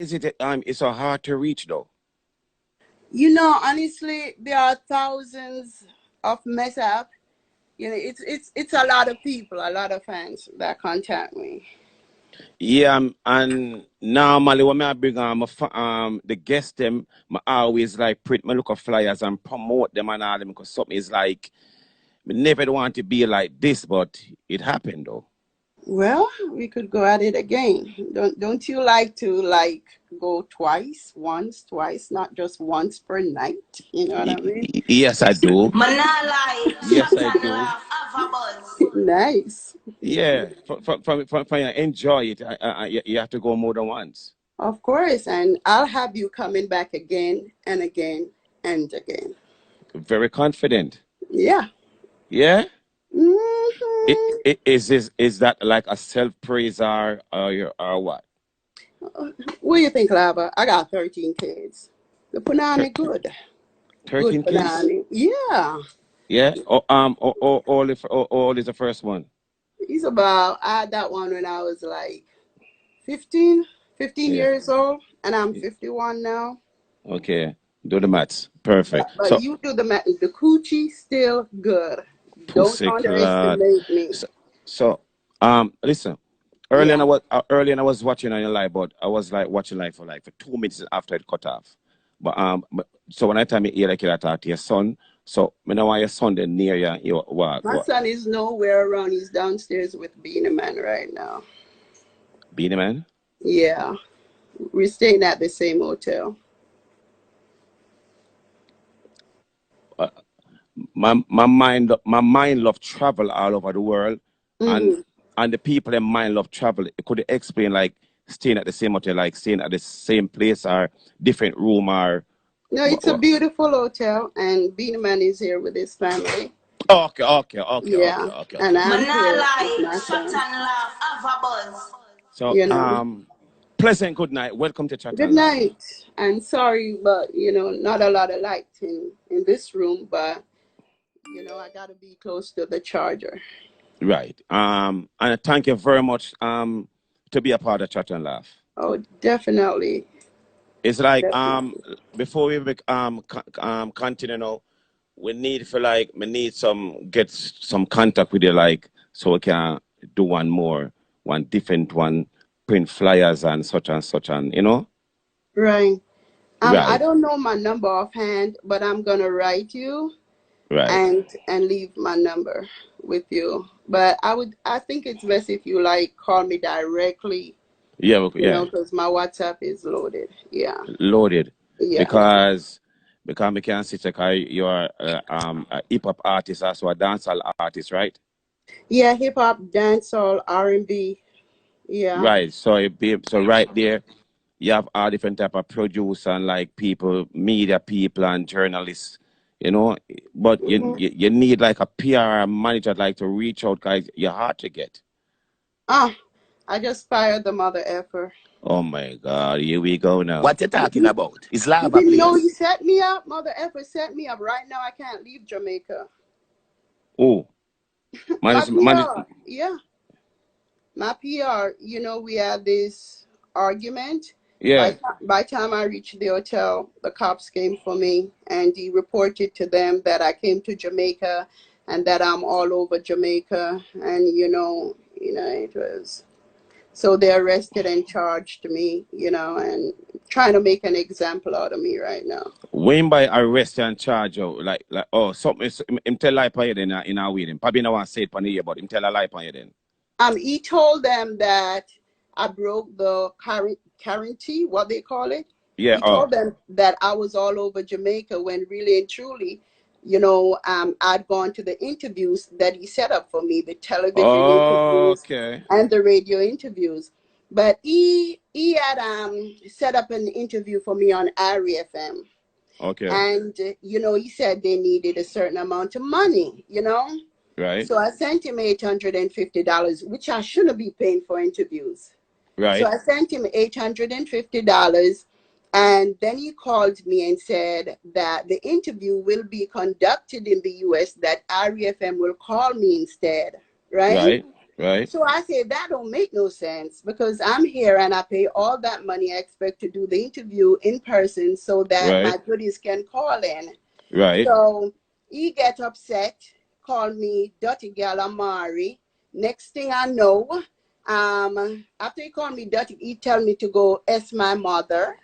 is it it's so hard to reach though? You know, honestly, there are thousands of mess up. You know, it's a lot of people, a lot of fans that contact me. Yeah, and normally when I bring the guests them, I always like print my look of flyers and promote them and all them because something is like we never want to be like this, but it happened though. Well, we could go at it again. Don't you like to like go twice, once, twice, not just once per night? You know what I mean? Yes, I do. Manala, Yes, shut I and do. laugh, have a buzz. Nice. Yeah, for you enjoy it, you have to go more than once. Of course, and I'll have you coming back again and again and again. Very confident. Yeah. Yeah. Hmm. Is that like a self praise or what? What do you think, Lava? I got 13 kids. The punani good. Good 13 kids? punani. Yeah. Yeah. All is the first one. He's about, I had that one when I was like 15, 15 Yeah. years old, and I'm 51 now. Okay. Do the maths. Perfect. But So you do the math. The coochie still good. Don't pussy clot. underestimate me. So, so listen. Yeah. Earlier I was watching on your live, but I was like watching live for 2 minutes after it cut off. So when I time you hear like you talk to your son, so me know why your son then near you My what son is nowhere around. He's downstairs with Being a Man right now. Beanie Man? Yeah. We're staying at the same hotel. Uh, my mind love travel all over the world, and Hmm. and the people in mind love travel. Could you explain like staying at the same hotel, like staying at the same place or different room or No, what? it's a beautiful hotel, and Being a Man is here with his family. Okay. Yeah. And I'm here with Manala, my shut son. and laugh, have a buzz. So You know. pleasant good night. Welcome to Chat Good and Laugh. night. And sorry, but not a lot of light in this room, but I gotta be close to the charger. Right. And thank you very much to be a part of Chat and Laugh. Oh, definitely. It's like Definitely. before we continue now, we need some get some contact with you like so we can do one different one, print flyers and such and Right. I right, don't know my number offhand, but I'm gonna write you right. and leave my number with you. But I think it's best if you like call me directly, Yeah, yeah. because my WhatsApp is loaded. Yeah. Loaded Yeah. because we can see like you're a hip hop artist, also a dancehall artist, right? Yeah, hip hop, dancehall, R&B. Yeah. Right. So so right there, you have all different type of producer and like people, media people and journalists, you know. But Hmm. you need like a PR manager like to reach out, guys. You're hard to get. Ah, I just fired the mother effer. Oh my God, here we go now. What you talking You, about? It's you lava, didn't know he please. set me up? Mother effer set me up. Right now I can't leave Jamaica. Oh, My man, PR. Yeah. My PR, we had this argument. By yeah, by time I reached the hotel, the cops came for me, and he reported to them that I came to Jamaica and that I'm all over Jamaica, and it was so they arrested and charged me, and trying to make an example out of me right now. when by arrest and charge out, like oh something him tell lie on you then in our wedding. Probably no one say it on the ear, but him tell a lie on you then. He told them that I broke the guarantee, what they call it. Yeah, He told them that I was all over Jamaica when really and truly, I'd gone to the interviews that he set up for me, the television interviews okay, and the radio interviews. But he had set up an interview for me on Ari FM. okay, And he said they needed a certain amount of money. right, So I sent him $850, which I shouldn't be paying for interviews. So right, I sent him $850, and then he called me and said that the interview will be conducted in the US, that REFM will call me instead, right? right, Right. So I said, that don't make no sense because I'm here and I pay all that money. I expect to do the interview in person so that my Right. goodies can call in. Right. So he get upset, call me dirty gal Amari. Next thing I know, after he called me dirty, he tell me to go ask my mother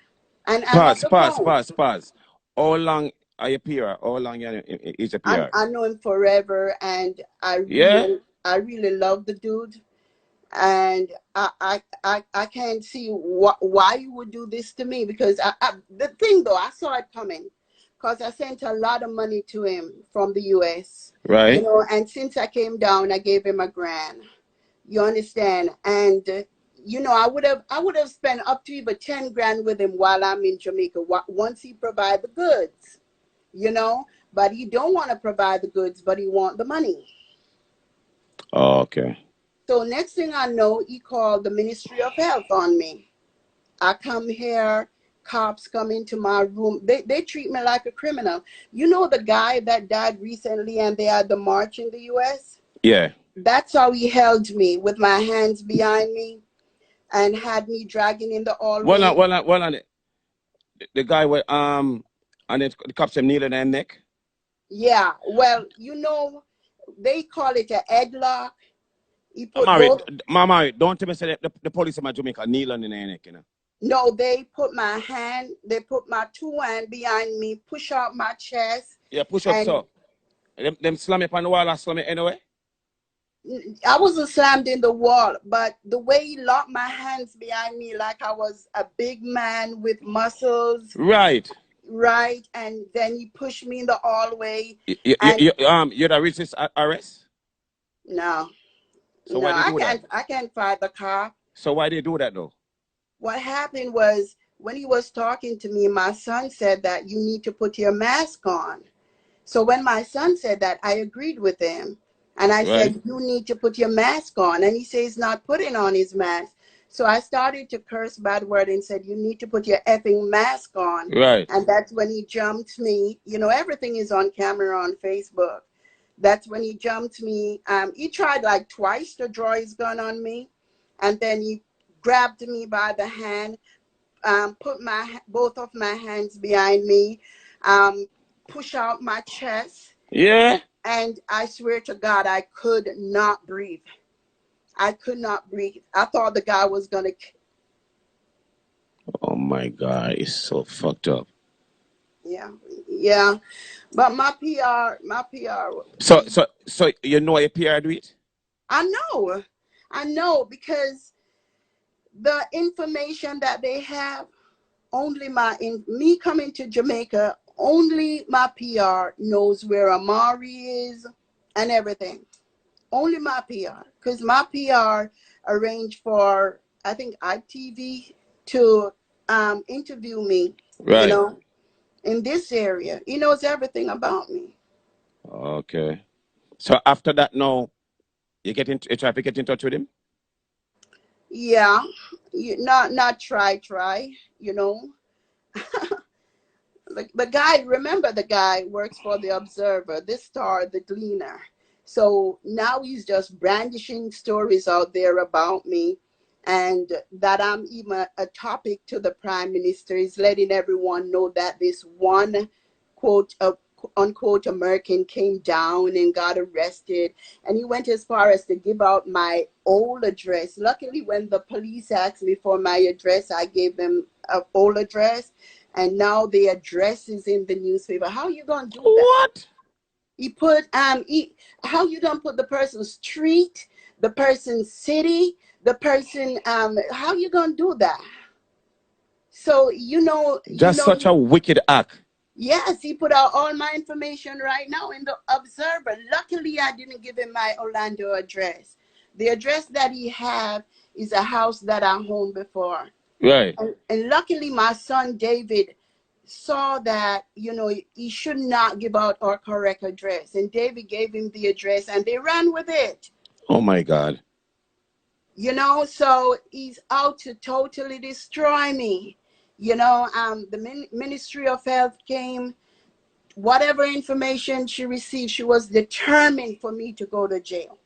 and hang up Pause. the Pause. phone. Pause. Pause. How long are you PR? How long is a PR? I know him forever and Yeah. I really love the dude. And I can't see why you would do this to me because the thing though, I saw it coming because I sent a lot of money to him from the US, you Right. know, and since I came down, I gave him a grand. You understand? And you know, I would have spent up to even 10 grand with him while I'm in Jamaica once he provide the goods, you know, but he don't want to provide the goods, but he want the money. Oh, okay. So next thing I know, he called the Ministry of Health on me. I come here, cops come into my room. They treat me like a criminal. You know the guy that died recently and they had the march in the US? Yeah. That's how he held me with my hands behind me and had me dragging in the Well, hallway. the guy with and the cops him kneeling their neck. Yeah, well, you know, they call it a headlock. He I'm put married. both. Mama, don't tell me say that the police in my Jamaica kneeling in their neck, you know. No, they put my hand, they put my two hand behind me, push out my chest, Yeah, push up and so. Them slam it on the wall, I slam it anyway. I wasn't slammed in the wall, but the way he locked my hands behind me like I was a big man with muscles, Right. right? And then he pushed me in the hallway. And You'd have resist arrest. no, So no, why they do that? I can't fight the cop. So why they do that though? What happened was when he was talking to me, my son said that you need to put your mask on. So when my son said that, I agreed with him. And I Right. said, you need to put your mask on. And he says he's not putting on his mask. So I started to curse bad word and said, you need to put your effing mask on. Right. And that's when he jumped me. You know, everything is on camera on Facebook. That's when he jumped me. He tried like twice to draw his gun on me. And then he grabbed me by the hand, put both of my hands behind me, um, push out my chest. Yeah. And I swear to God, I could not breathe. I could not breathe. I thought the guy was going to. Oh my God, it's so fucked up. Yeah, yeah. But my PR, So so you know a PR do it? I know. I know because the information that they have, only me coming to Jamaica, only my PR knows where Amari is and everything. Only my PR, because my PR arranged for I think ITV to interview me. You Right. know, in this area, he knows everything about me. Okay. So after that now, you try to get in touch with him? Yeah, not try. You know, the guy. Remember, the guy works for the Observer, this Star, the Gleaner. So now he's just brandishing stories out there about me, and that I'm even a topic to the Prime Minister. Is letting everyone know that this one quote unquote American came down and got arrested, and he went as far as to give out my old address. Luckily, when the police asked me for my address, I gave them an old address, and now the address is in the newspaper. How you gonna do that? What? He put how you gonna put the person's street, the person's city, the person how you gonna do that? So Just such a wicked act. yes, he put out all my information right now in the Observer. Luckily, I didn't give him my Orlando address. The address that he had is a house that I owned before. Right. And luckily, my son David saw that, he should not give out our correct address. And David gave him the address and they ran with it. Oh my God. So he's out to totally destroy me. The Ministry of Health came, whatever information she received, she was determined for me to go to jail.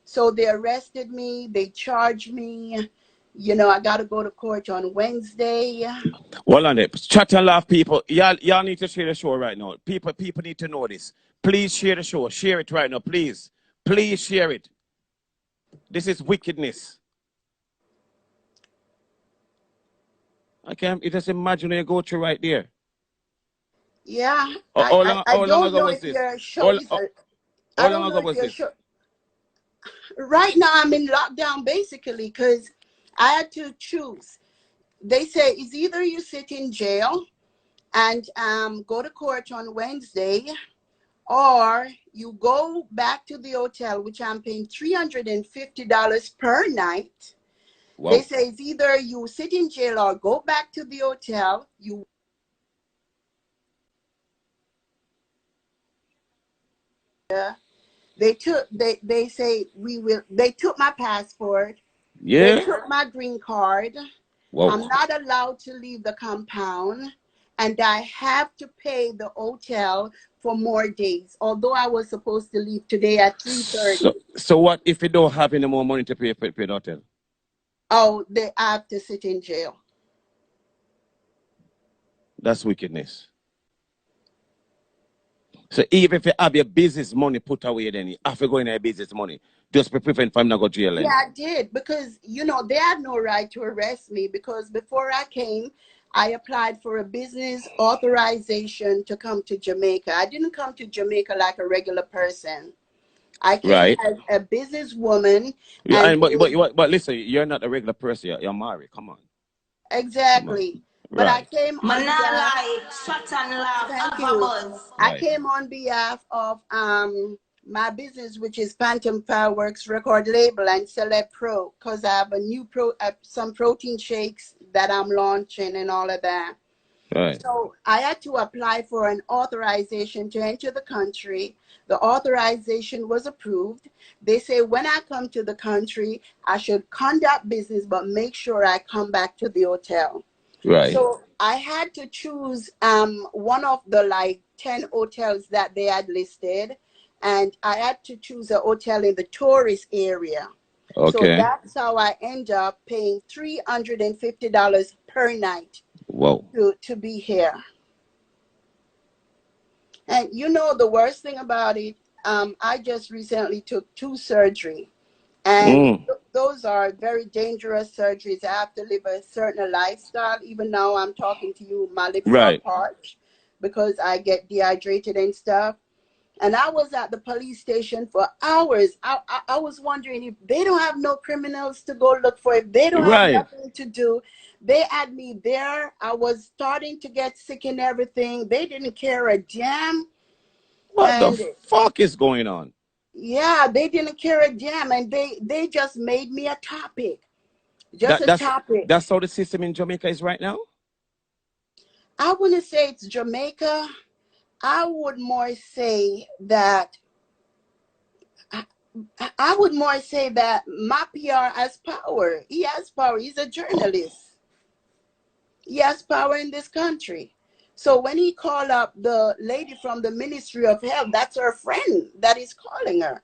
So they arrested me. They charged me. You know, I got to go to court on Wednesday. Hold on there. Chat and laugh, people. Y'all need to share the show right now. People need to know this. Please share the show. Share it right now, please. Please share it. This is wickedness. I can't just imagine you go through right there. Yeah, I How long don't ago know was if this? your show How, is how, I how long don't know ago if was your this? show. Right now, I'm in lockdown basically because I had to choose. They say it's either you sit in jail and go to court on Wednesday, or you go back to the hotel, which I'm paying $350 per night. They Wow. say it's either you sit in jail or go back to the hotel. You they say we will. They took my passport. They Yeah? took my green card. Wow. I'm not allowed to leave the compound, and I have to pay the hotel for more days. Although I was supposed to leave today at 3:30. So what if you don't have any more money to pay the hotel? Oh, they have to sit in jail. That's wickedness. So even if you have your business money put away, then you have to go in your business money. Just to prevent from not go to jail Yeah, then. I did because they had no right to arrest me because before I came, I applied for a business authorization to come to Jamaica. I didn't come to Jamaica like a regular person. I came Right? as a businesswoman, Yeah, and but listen, you're not a regular person. You're married. Come on. Come on. exactly. But I Right. came on Mana behalf. lie, shut and laugh, Thank have a you. buzz. I Right. came on behalf of my business, which is Phantom Fireworks record label and Celeb Pro, because I have a new some protein shakes that I'm launching and all of that. Right. So I had to apply for an authorization to enter the country. The authorization was approved. They say when I come to the country, I should conduct business, but make sure I come back to the hotel. Right. So I had to choose one of the like 10 hotels that they had listed, and I had to choose a hotel in the tourist area. So Okay. that's how I end up paying $350 per night Wow. to be here. And the worst thing about it, I just recently took 2 surgery. And Mm. those are very dangerous surgeries. I have to live a certain lifestyle. Even now I'm talking to you, my lips are Right. parched because I get dehydrated and stuff. And I was at the police station for hours. I was wondering if they don't have no criminals to go look for, if they don't have Right. nothing to do. They had me there. I was starting to get sick and everything. They didn't care a damn. What the And fuck is going on? yeah, they didn't care a damn. And they just made me a topic. Just That a that's topic. that's how the system in Jamaica is right now? I wouldn't say it's Jamaica. I would more say that I would more say that my PR has power. He has power. He's a journalist. He has power in this country. So when he called up the lady from the Ministry of Health, that's her friend that is calling her.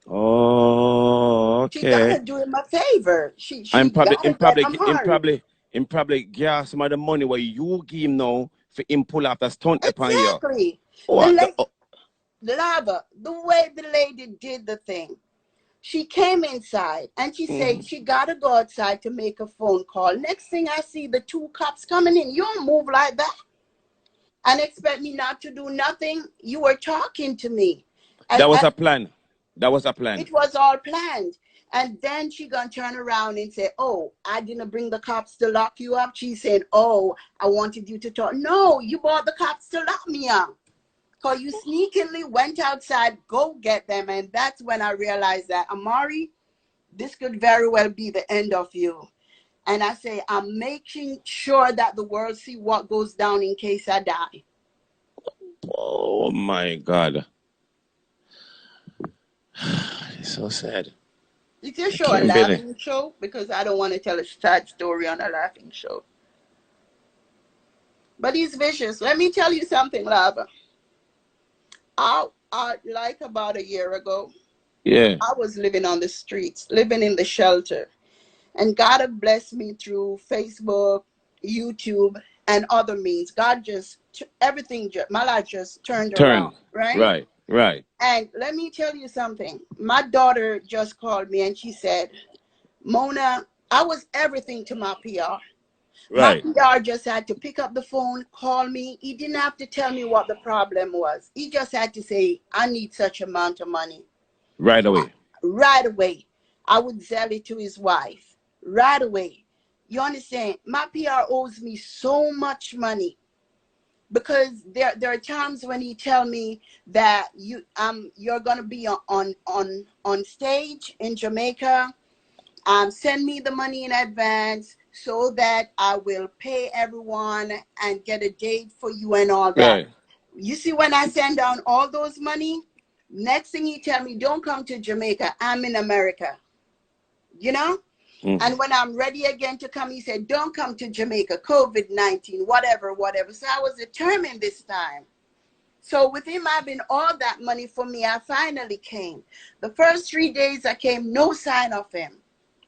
Oh, She gotta okay. do him a favor. She I'm probably gotta get Amari. get some of the money where you give him now for him pull off the stunt upon you. Exactly. The What the lady, Lava, the way the lady did the thing. She came inside and she said Mhm. she got to go outside to make a phone call. Next thing I see the 2 cops coming in. You don't move like that and expect me not to do nothing. You were talking to me. That was And a plan. That was a plan. it was all planned. And then she gonna turn around and say, oh, I didn't bring the cops to lock you up. She said, oh, I wanted you to talk. No, you brought the cops to lock me up. Because you sneakily went outside, go get them. And that's when I realized that, Amari, this could very well be the end of you. And I say, I'm making sure that the world see what goes down in case I die. Oh my God. It's so sad. Is your I show a can't believe. laughing show? Because I don't want to tell a sad story on a laughing show. But he's vicious. Let me tell you something, Lava. I like about a year ago, Yeah. I was living on the streets, living in the shelter. And God have blessed me through Facebook, YouTube, and other means. God just, everything, my life just turned Turn. around, right? Right. Right. And let me tell you something. My daughter just called me and she said, Mona, I was everything to my PR. My Right. PR just had to pick up the phone, call me. He didn't have to tell me what the problem was. He just had to say, I need such amount of money. Right away. Right away. I would sell it to his wife. Right away. You understand? My PR owes me so much money because there are times when he tell me that you're gonna be on stage in Jamaica. Send me the money in advance so that I will pay everyone and get a date for you and all that. Right. You see, when I send down all those money, next thing he tell me, don't come to Jamaica. I'm in America. You know? And when I'm ready again to come, he said, don't come to Jamaica, COVID-19, whatever, whatever. So I was determined this time. So with him having all that money for me, I finally came. The first 3 days I came, no sign of him.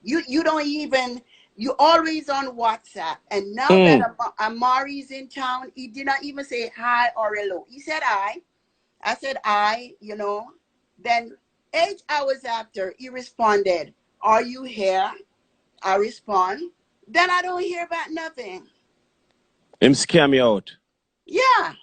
You don't even, you always on WhatsApp. And now that Amari's in town, he did not even say hi or hello. He said hi. I said hi, you know. Then 8 hours after, he responded, are you here? I respond. Then I don't hear about nothing. Him scare me out. Yeah,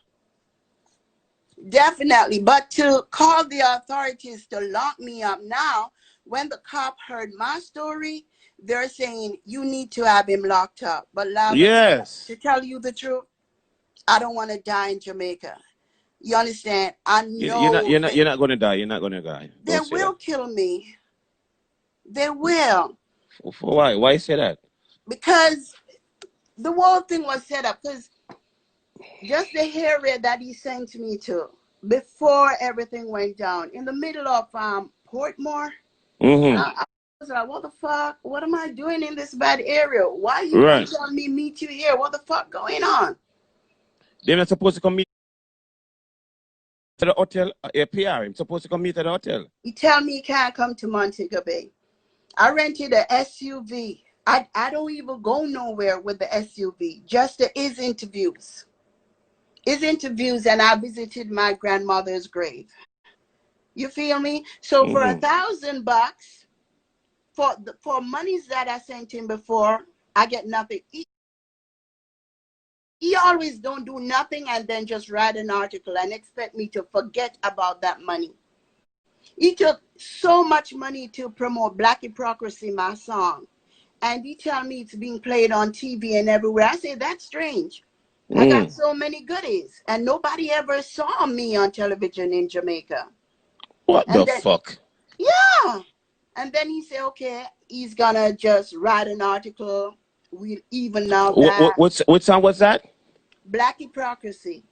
definitely. But to call the authorities to lock me up now, when the cop heard my story, they're saying you need to have him locked up. But Lava, Yes. to tell you the truth, I don't want to die in Jamaica. You understand? I know You're not gonna die. You're not gonna die. they Don't say that. will kill me. They will. For why? Why say that? Because the whole thing was set up. Because just the area that he sent me to before everything went down, in the middle of Portmore, I was like, what the fuck? What am I doing in this bad area? Why you Right. telling me meet you here? What the fuck going on? They're not supposed to come meet to the hotel. PR. I'm supposed to come meet at the hotel. He tell me he can't come to Montego Bay. I rented a SUV. I don't even go nowhere with the SUV, just his interviews. His interviews, and I visited my grandmother's grave. You feel me? So for $1,000 for monies that I sent him before, I get nothing. He always don't do nothing and then just write an article and expect me to forget about that money. He took so much money to promote Black Hypocrisy, my song. And he tell me it's being played on TV and everywhere. I say, that's strange. I got so many goodies. And nobody ever saw me on television in Jamaica. What the fuck? Yeah. And then he said, okay, he's going to just write an article. We'll even out that. What song was that? Black Hypocrisy.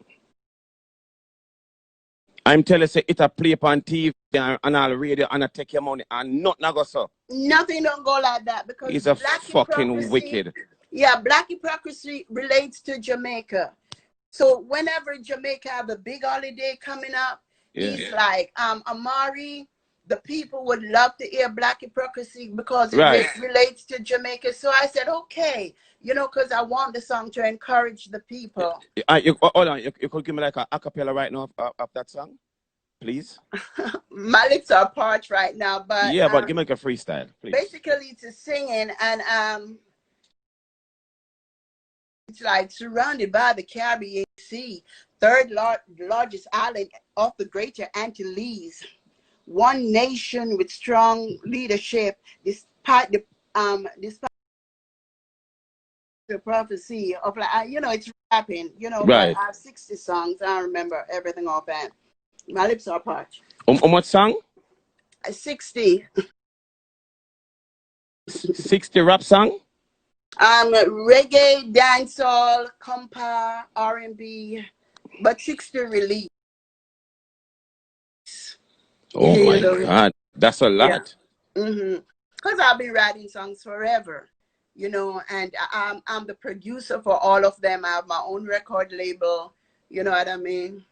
I'm telling you, it a play on TV and all radio and I take your money and nothing go so. Nothing don't go like that because he's a fucking wicked. Yeah, Black Hypocrisy relates to Jamaica. So whenever Jamaica have a big holiday coming up, he's like, Amari, the people would love to hear Black Hypocrisy because it relates to Jamaica. So I said, okay, you know, because I want the song to encourage the people. Hold on, you could give me like a acapella right now of that song, please? My lips are parched right now, but yeah, but give me like a freestyle, please. Basically, it's a singing, and it's like surrounded by the Caribbean Sea, third largest island of the Greater Antilles. One nation with strong leadership, despite the prophecy of, like, you know, it's rapping, you know, but I have 60 songs. I don't remember everything offhand. My lips are parched. What song? 60. 60 rap song? Reggae, dancehall, compa, R&B, but 60 release. Oh my God, that's a lot. Because I've been writing songs forever, you know, and I'm the producer for all of them. I have my own record label, you know what I mean?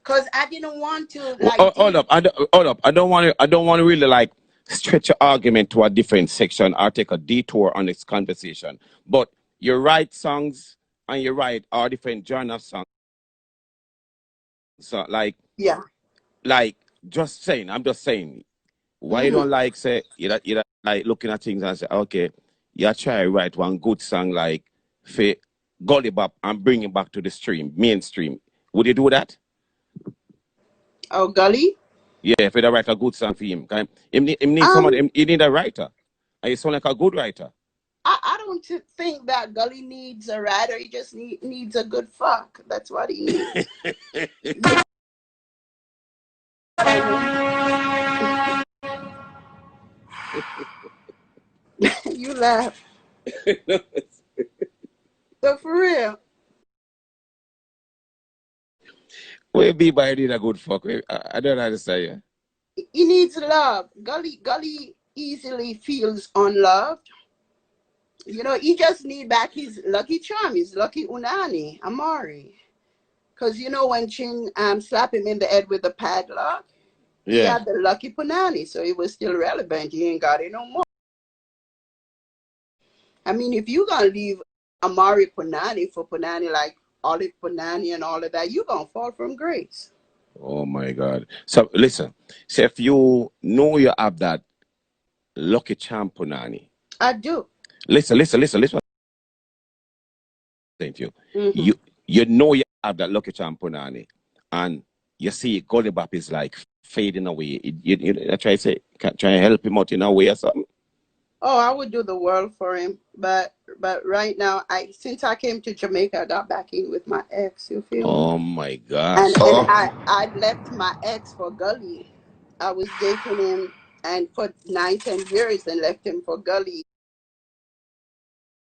Cause I didn't want to Hold up. Hold up. I don't want to. I don't want to really like stretch your argument to a different section or take a detour on this conversation. But you write songs and you write all different genre songs. So yeah. like just saying. I'm just saying. Why you Hmm. don't like say you don't like looking at things and say okay, you try to write one good song like for Gully Bop and bring it back to the mainstream. Would you do that? Oh, Gully. Yeah, if you write a good song for him. 'Cause him need someone, Um, he need a writer. And you sound like a good writer. I don't think that Gully needs a writer. He just needs a good fuck. That's what he needs. You know, you laugh. So for real, What you be by need a good fuck? I don't understand you. he needs love. Gully easily feels unloved. You know, he just need back his lucky charm, his lucky unani, Amari. Cause you know when Chin slap him in the head with the padlock, he Yeah. had the lucky punani, so he was still relevant. He ain't got it no more. I mean, if you gonna leave Amari Punani for Punani like Olive Punani and all of that, you gonna fall from grace. Oh my God. So listen. So if you know you have that lucky charm punani, I do. listen. Thank you. Hmm. You know you have that lucky charm punani, and you see Gully Bop is like fading away. I try to say, try to help him out in a way or something. Oh, I would do the world for him, but right now, I since I came to Jamaica, I got back in with my ex. You feel me? Oh my God. And So I left my ex for Gully. I was dating him and for 9, 10 years and left him for Gully.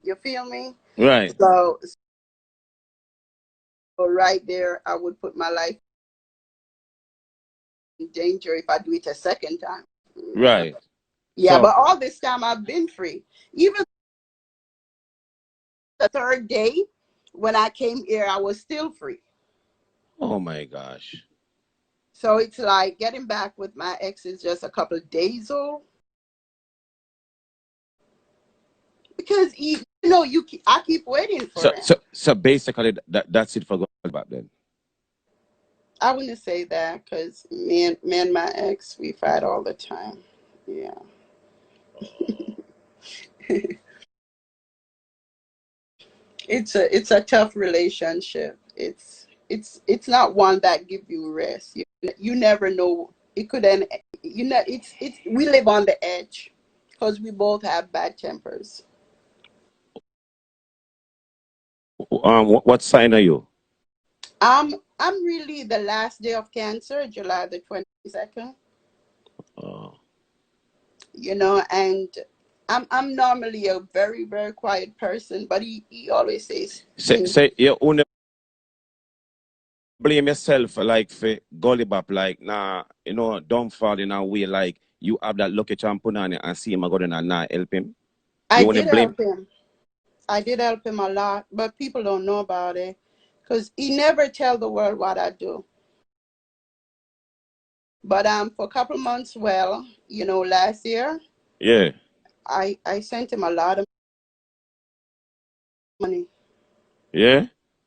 You feel me? right, So right there, I would put my life in danger if I do it a second time. right. Yeah, So but all this time I've been free. Even the third day when I came here, I was still free. oh my gosh. So it's like getting back with my ex is just a couple of days old because I keep waiting for him. So basically that's it for Gully Bop then. I wouldn't say that because me and my ex we fight all the time. Yeah, it's a tough relationship. It's not one that give you rest. You never know. It could end. It's we live on the edge because we both have bad tempers. What sign are you? I'm really the last day of Cancer, July the 22nd. Oh. And I'm normally a very, very quiet person, but he always says things. Say you only blame yourself like for Gully Bop, like nah, don't fall in a way like you have that lucky champion on it and see him go down and not help him. I You want to did blame help him. I did help him a lot, but people don't know about it because he never tell the world what I do. But for a couple months, well, last year, yeah. I sent him a lot of money. Yeah?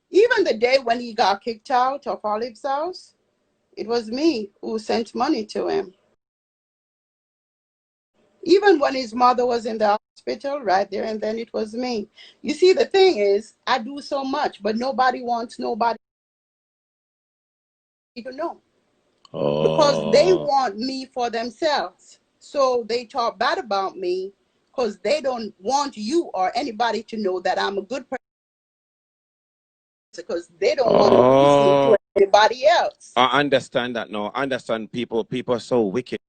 Even the day when he got kicked out of Olive's house, it was me who sent money to him. Even when his mother was in the hospital, right there and then it was me. You see, the thing is, I do so much, but nobody wants nobody to know because they Oh. want me for themselves. So they talk bad about me because they don't want you or anybody to know that I'm a good person because they don't want to lose me to Oh. anybody else. I understand that now. I understand people are so wicked.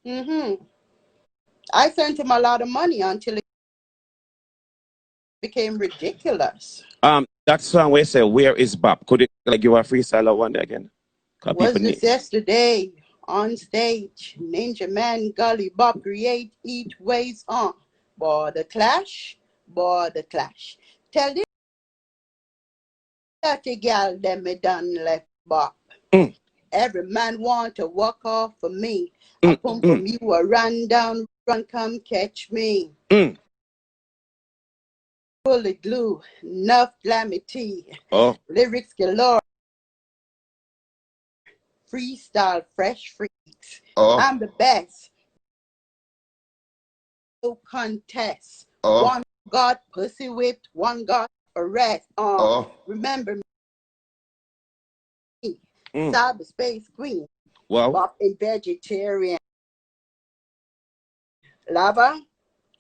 Hmm. I sent him a lot of money until it became ridiculous. That song where you say where is Bob? Could you like give a freestyle one day again? Cause Was people this need yesterday on stage? Ninja Man, Gully Bob, create, eat, ways on. Boy, the clash, boy, the clash. Tell Dirty gal, them me done left bop. Mm, Every man want to walk off for me. I mm, come mm, from you, a run down, run, come catch me. mm. Bullet glue, enough tea. Oh, Lyrics galore, freestyle, fresh freaks. oh, I'm the best, no contest. oh, One got pussy whipped, one got arrest. oh. Remember me, Mm. cyberspace queen, Wow. bop a vegetarian. Lava,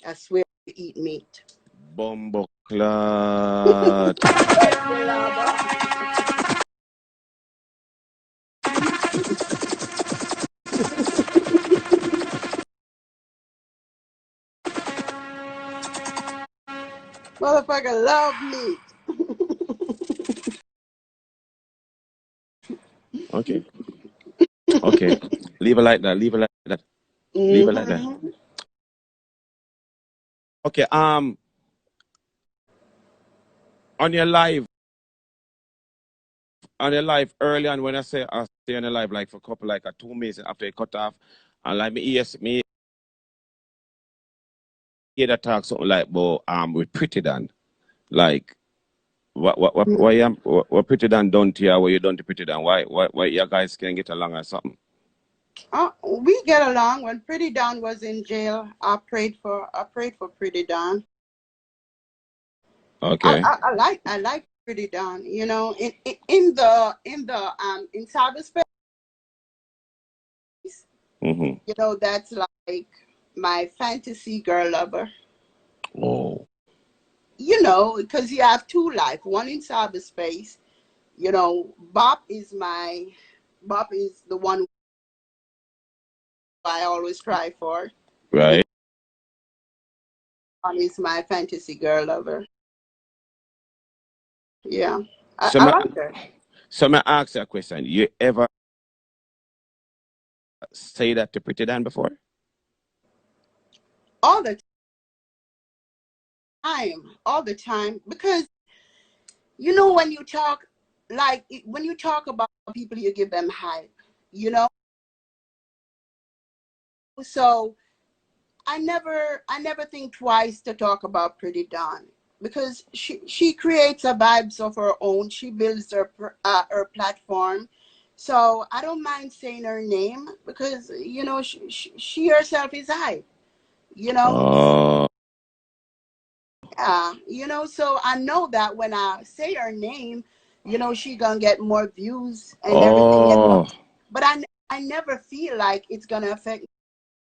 I swear to eat meat. Bombo clot. Birthday lava. Motherfucker love meat. Okay. Okay. Leave it like that. Leave it like that. Leave it like that. Mm-hmm. Okay. On your live, early on when I say I stay on the live like for a couple like a 2 minutes after it cut off, and like me hear that talk something like but with Pretty Dan. Like what Pretty Dan done to you, what you done to Pretty Dan? Why you guys can get along or something? We get along. When Pretty Don was in jail, I prayed for Pretty Don. Okay. I like Pretty Don. You know, in cyberspace, Mm-hmm. you know, that's like my fantasy girl lover. Oh. You know, because you have two life, one in cyberspace. You know, Bob is the one I always cry for. Right. One is my fantasy girl lover. Yeah, So I my like her. so me ask you a question. You ever say that to Pretty Dan before? All the all the time, because you know when you talk when you talk about people, you give them hype, you know. So I never think twice to talk about Pretty Dawn, because she creates a vibes of her own. She builds her platform. So I don't mind saying her name, because you know she herself is hype, you know. Oh. Yeah, you know, so I know that when I say her name, you know, she gonna get more views and everything. Oh. But I never feel like it's gonna affect